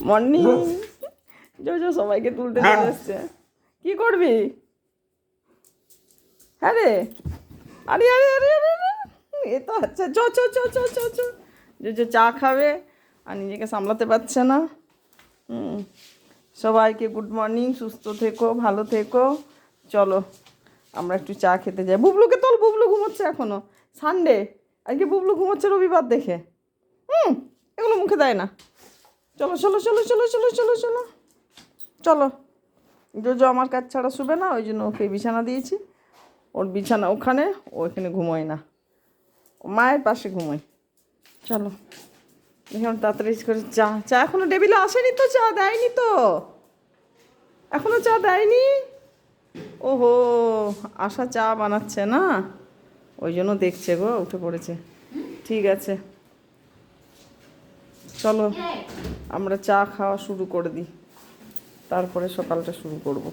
Morning. জো সবাইকে তুলতে চলে এসছে। কি করবি? হ্যাঁ রে, আরে আরে আরে আরে আরে, এ তো আচ্ছা, চ চ চ চ চ চ। যে চা খাবে আর নিজেকে সামলাতে পারছে না। সবাইকে গুড মর্নিং, সুস্থ থেকো, ভালো থেকো। চলো আমরা একটু চা খেতে যাই। বুবলুকে তোল, বুবলু ঘুমোচ্ছে এখনো, সানডে আজকে বুবলু ঘুমোচ্ছে রবিবার দেখে। এগুলো মুখে দেয় না। চলো চলো চলো চলো চলো চলো চলো চলো। জো আমার কাজ ছাড়া শুবে না, ওই জন্য ওকে বিছানা দিয়েছি। ওর বিছানা ওখানে, ও এখানে ঘুমোয় না, ও মায়ের পাশে ঘুমোয়। চলো এখন তাড়াতাড়ি করে চা। চা এখনো টেবিলে আসেনি তো, চা দেয়নি তো, এখনো চা দেয়নি। ওহো, আশা চা বানাচ্ছে না, ওই জন্য দেখছে গো, উঠে পড়েছে। ঠিক আছে চলো আমরা চা খাওয়া শুরু করে দিই, তারপরে সকালটা শুরু করব।